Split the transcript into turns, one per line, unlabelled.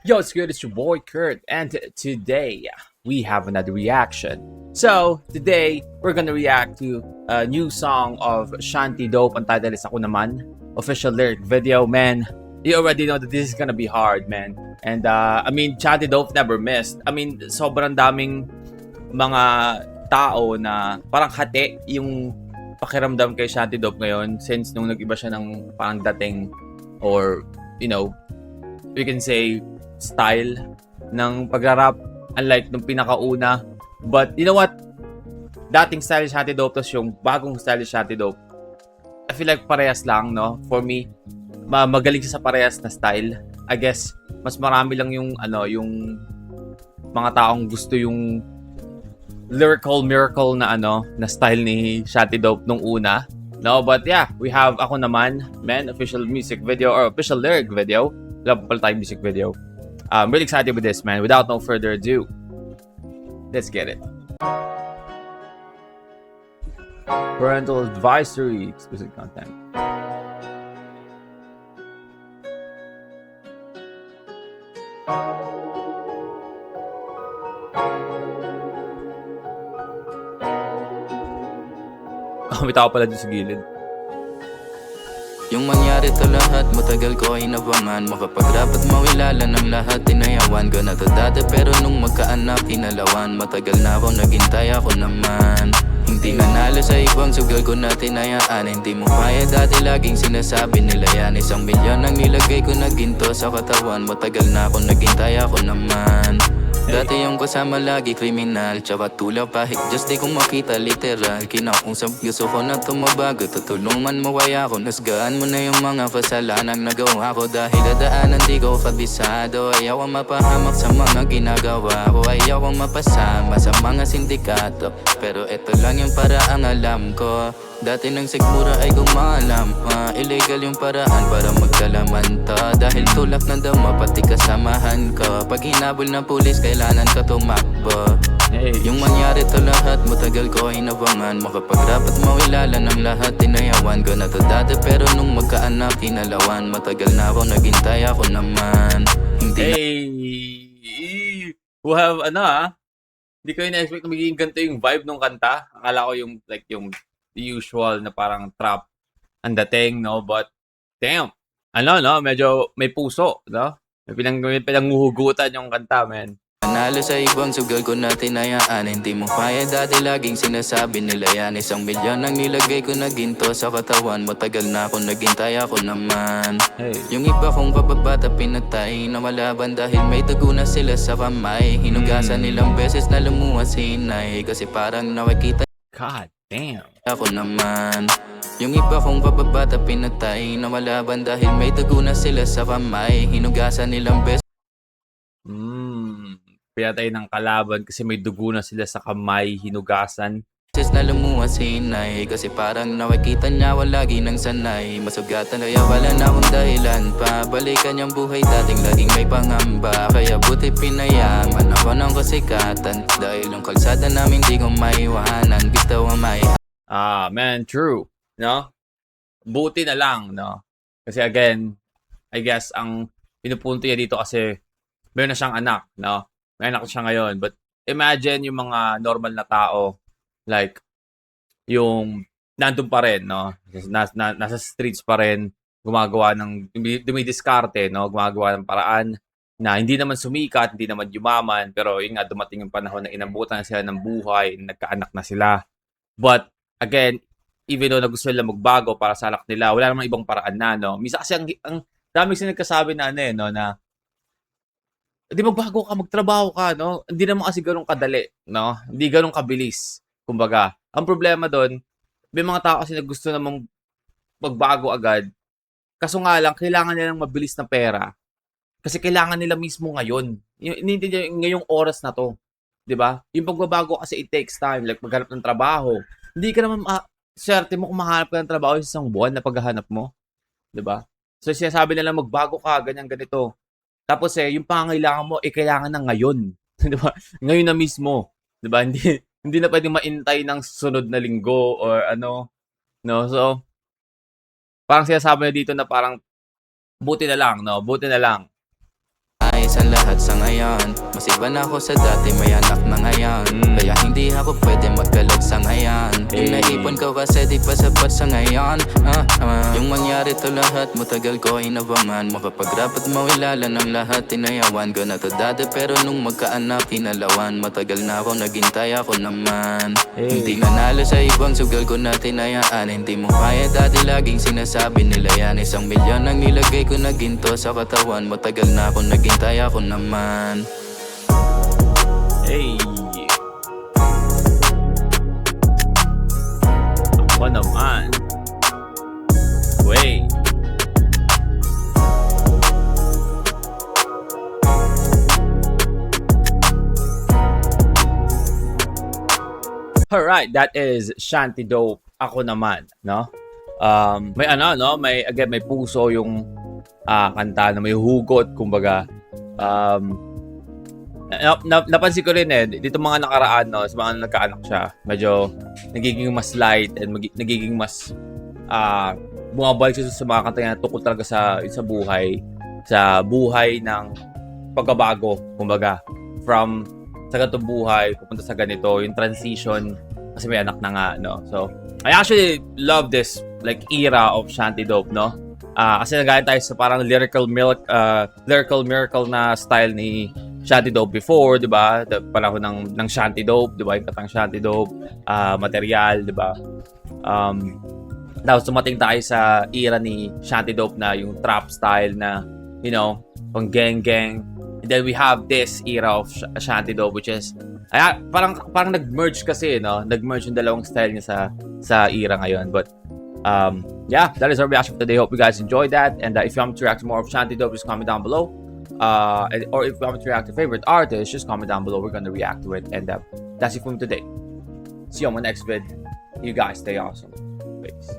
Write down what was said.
Yo, it's good. It's your boy Kurt, and today we have another reaction. So today we're gonna react to a new song of Shanty Dope. Ang title is Ako Naman. Official lyric video, man. You already know that this is gonna be hard, man. And I mean, Shanty Dope never missed. I mean, sobrang daming mga tao na parang hati yung pakiramdam kay Shanty Dope ngayon since nung nag-iba siya ng parang dating or you know, we can say style ng pagrarap unlike nung pinakauna. But you know what? Dating style ni Shanty Dope tapos yung bagong style ni Shanty Dope, I feel like parehas lang, no? For me, magaling siya sa parehas na style. I guess mas marami lang yung yung mga taong gusto yung lyrical miracle na na style ni Shanty Dope nung una. No, but yeah, we have Ako Naman, man, official music video or official lyric video. Love pala tayong music video. I'm really excited with this, man. Without no further ado, let's get it. Parental advisory, explicit content. May tao pala dito sa gilid.
Yung mangyari to lahat, matagal ko ay inabangan. Makapag-rapat mawilala ng lahat, tinayawan ko na to dati. Pero nung magkaanak, inalawan. Matagal na ako naghintay, ako naman. Hindi nanalo sa ibang sugal ko na tinayaan. Hindi mo kaya dati laging sinasabi nila yan. 1 milyon ang nilagay ko na ginto sa katawan. Matagal na ako naghintay, ako naman. Dati yung kasama lagi kriminal, tsaka tulak pahit just di ko makita literal. Kinausap gusto ko na tumabago, tutulungan mo kaya ako. Nasgaan mo na yung mga kasalanang nagawa ko. Dahil dadaanan di ko kabisado, ayaw ang mapahamak sa mga ginagawa ko. Ayaw ang mapasama sa mga sindikato, pero eto lang yung paraang alam ko. Dati nang sigmura ay kumalam, illegal yung paraan para magkalaman to. Dahil tulak ng dama pati kasamahan ko. Pag hinabol ng pulis kailangan ka tumakbo. Yung mangyari to lahat matagal ko inabangan. Makapag-rapat mawilala ng lahat, tinayawan ko na to dati. Pero nung magkaanak inalawan. Matagal na ako naghintay, ako naman.
We have hindi ko ina-expect na magiging ganito yung vibe ng kanta. Akala ko yung like yung usual na parang trap ang dating, no? But damn, medyo may puso, no? May pinanghuhugutan yung kanta, man.
Nanalo sa ibang sugal ko na tinayaan. Hindi mo kaya dati laging sinasabi nila yan. 1 milyon ang nilagay ko na ginto sa katawan. Matagal na ako naghintay, ako naman. Yung iba kong kababata pinatay na malaban dahil may dugo na sila sa kamay. Hinugasan nilang beses na lumuwas hinay kasi parang nakikita.
God damn.
Ako naman. Yung iba kong kababata pinatay na malaban dahil may dugo na sila sa kamay. Hinugasan nilang beses
Pinatay ng kalaban kasi may dugo na sila sa kamay, hinugasan.
na lumuwas hinay kasi parang nakikita niya lagi nang sanay. Masugatan kaya wala na akong dahilan pa. Balikan yung buhay dating laging may pangamba. Kaya buti pinayaman ako ng kasikatan. Dahil yung kalsada namin di ko maiwanan. Gusto ko may
Man, true, no? Buti na lang, no? Kasi again, I guess ang pinupunto niya dito kasi meron na siyang anak, no? May anak siya ngayon. But imagine yung mga normal na tao, like, yung nandun pa rin, no? Nasa streets pa rin, gumagawa ng, dumidiskarte, no? Gumagawa ng paraan na hindi naman sumikat, hindi naman yumaman, pero yun nga, dumating yung panahon na inabutan na sila ng buhay, nagkaanak na sila. But, again, even though na gusto nila magbago para sa anak nila, wala namang ibang paraan na, no? Misa kasi ang daming sila nagkasabi na, no, na hindi magbago ka, magtrabaho ka, no? Hindi naman kasi ganun kadali, no? Hindi ganun kabilis, kumbaga. Ang problema doon, may mga tao kasi na gusto namang magbago agad. Kaso nga lang, kailangan nilang mabilis na pera. Kasi kailangan nila mismo ngayon. Ngayong oras na to. 'Di ba? Yung pagbabago kasi it takes time. Like maghanap ng trabaho. Hindi ka naman swerte mo kung mahanap ka ng trabaho sa isang buwan na paghahanap mo. 'Di ba? So sinasabi nila magbago ka, ganyan ganito. Tapos yung pangangailangan mo kailangan na ngayon. 'Di ba? Ngayon na mismo. 'Di ba? Hindi na pwedeng maintay ng susunod na linggo or no? So parang sinasabi na dito na parang buti na lang, no? Buti na lang.
Ayos ang lahat at sa ngayon mas iba na ako sa dati, may anak na ngayon. Kaya hindi ako pwede magkalat sa ngayon. Yung naipon ko kasi di pa sapat sa ngayon. Yung mangyari to lahat, matagal ko inabangan. Makapagrap at mawilala ng lahat, tinayawan ko na to dati. Pero nung magkaanak, tinalawan. Matagal na ako naghintay, ako naman hindi nanalo sa ibang sugal ko na tinayaan. Hindi mo kaya dati, laging sinasabi nila yan. 1 milyon ang nilagay ko na ginto sa katawan. Matagal na ako naghintay, ako naman.
Hey. Ako naman. Wait. Alright, that is Shanty Dope. Ako naman, no? May ano, no? May, again, may puso yung kanta na may hugot, kumbaga. Napansin ko rin dito mga nakaraan, no, sa mga nagkaanak siya, medyo nagiging mas light and nagiging mas bumabalik siya sa mga kanta na tukol talaga sa buhay ng pagbabago, kumbaga, from sa ganitong buhay pupunta sa ganito, yung transition kasi may anak na nga, no. So I actually love this like era of Shanty Dope, no. Kasi nagaya tayo sa parang lyrical miracle na style ni Shanty Dope before, 'di ba? Panahon ng Shanty Dope, 'di ba? Yung katang Shanty Dope, material, 'di ba? Tapos dumating tayo sa era ni Shanty Dope na yung trap style na, you know, pang gang. And then we have this era of Shanty Dope, which is parang nag-merge kasi, no? Nag-merge yung dalawang style niya sa era ngayon. But yeah, that is our reaction for today. Hope you guys enjoyed that. And if you want me to react to more of Shanty Dope, just comment down below. Or if you want me to react to favorite artist, just comment down below. We're gonna react to it. And that's it from today. See you on my next vid. You guys stay awesome. Peace.